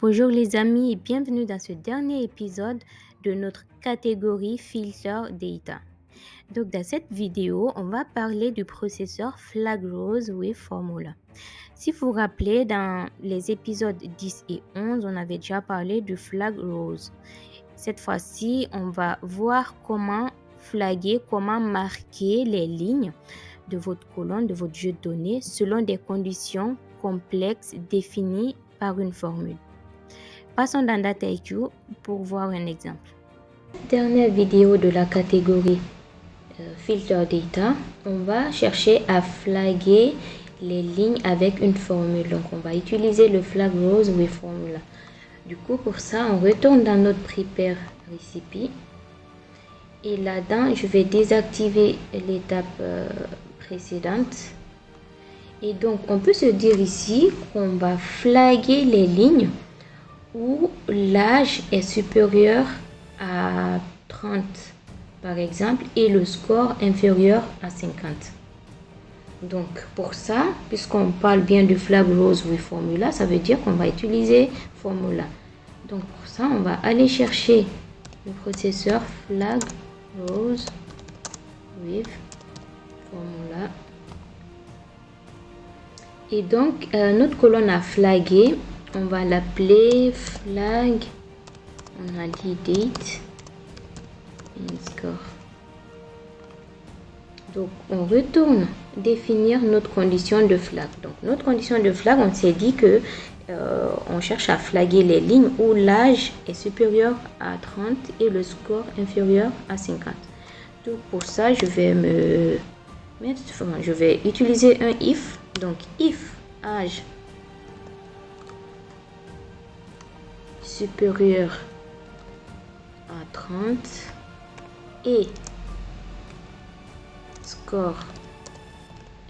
Bonjour les amis et bienvenue dans ce dernier épisode de notre catégorie Filter Data. Donc dans cette vidéo, on va parler du processeur Flag Rose with Formula. Si vous vous rappelez, dans les épisodes 10 et 11, on avait déjà parlé du Flag Rose. Cette fois-ci, on va voir comment flaguer, comment marquer les lignes de votre colonne, de votre jeu de données selon des conditions complexes définies par une formule. Passons dans DataIQ pour voir un exemple. Dernière vidéo de la catégorie Filter Data, on va chercher à flaguer les lignes avec une formule. Donc on va utiliser le Flag Rose with Formula. Du coup, pour ça, on retourne dans notre Prepare Recipe. Et là-dedans, je vais désactiver l'étape précédente. Et donc, on peut se dire ici qu'on va flaguer les lignes où l'âge est supérieur à 30, par exemple, et le score inférieur à 50. Donc, pour ça, puisqu'on parle bien du Flag Rose with Formula, ça veut dire qu'on va utiliser Formula. Donc, pour ça, on va aller chercher le processeur Flag Rose with Formula. Et donc, notre colonne à flaguer, on va l'appeler flag, on a dit date and score. Donc, on retourne définir notre condition de flag. Donc, notre condition de flag, on s'est dit que on cherche à flaguer les lignes où l'âge est supérieur à 30 et le score inférieur à 50. Donc, pour ça, je vais je vais utiliser un if. Donc, if âge supérieur à 30 et score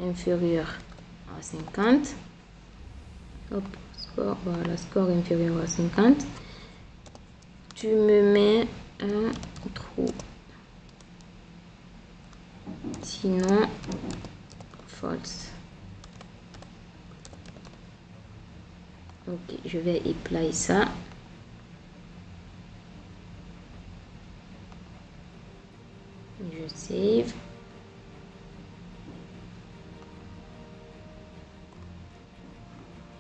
inférieur à 50. Hop, score inférieur à 50. Tu me mets un trou. Sinon, false. Ok, je vais apply ça. Je save.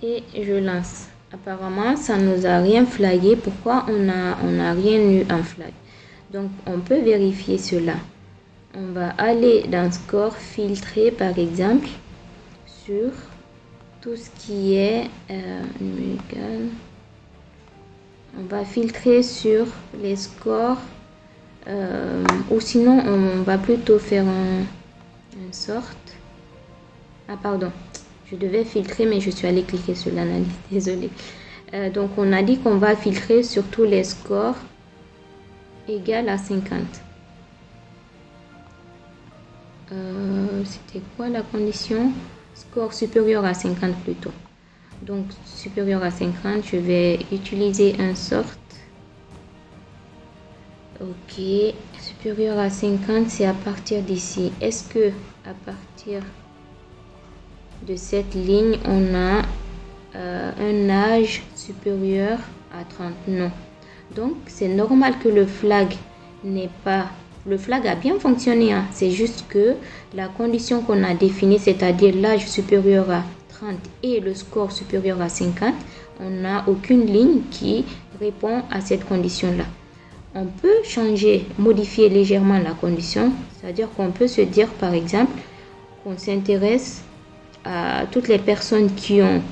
Et je lance. Apparemment, ça nous a rien flagué. Pourquoi on a rien eu en flag? Donc, on peut vérifier cela. On va aller dans Score, filtrer par exemple sur tout ce qui est numérical. On va filtrer sur les scores. Ou sinon on va plutôt faire une sorte. Ah pardon, je devais filtrer mais je suis allée cliquer sur l'analyse, désolée. Donc on a dit qu'on va filtrer sur tous les scores égal à 50. C'était quoi la condition? Score supérieur à 50 plutôt. Donc supérieur à 50, je vais utiliser un sort. Ok, supérieur à 50, c'est à partir d'ici. Est-ce que à partir de cette ligne, on a un âge supérieur à 30? Non. Donc, c'est normal que le flag n'est pas... Le flag a bien fonctionné, hein. C'est juste que la condition qu'on a définie, c'est-à-dire l'âge supérieur à 30 et le score supérieur à 50, on n'a aucune ligne qui répond à cette condition-là. On peut changer, modifier légèrement la condition, c'est-à-dire qu'on peut se dire par exemple qu'on s'intéresse à toutes les personnes qui ont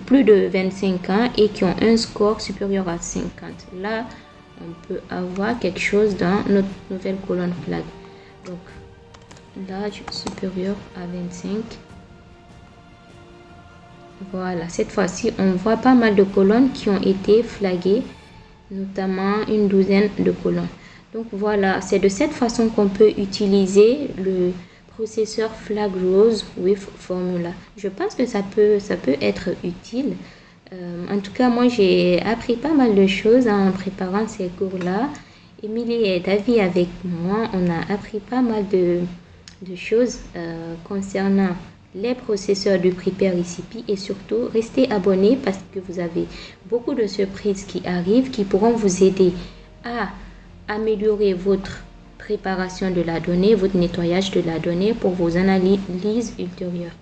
plus de 25 ans et qui ont un score supérieur à 50. Là, on peut avoir quelque chose dans notre nouvelle colonne flag. Donc, l'âge supérieur à 25. Voilà, cette fois-ci, on voit pas mal de colonnes qui ont été flaguées, notamment une douzaine de colonnes. Donc voilà, c'est de cette façon qu'on peut utiliser le processeur Flag Rose with Formula. Je pense que ça peut être utile. En tout cas, moi j'ai appris pas mal de choses en préparant ces cours-là. Émilie est d'avis avec moi. On a appris pas mal de choses concernant les processeurs de Prepare Recipe et surtout restez abonnés parce que vous avez beaucoup de surprises qui arrivent qui pourront vous aider à améliorer votre préparation de la donnée, votre nettoyage de la donnée pour vos analyses ultérieures.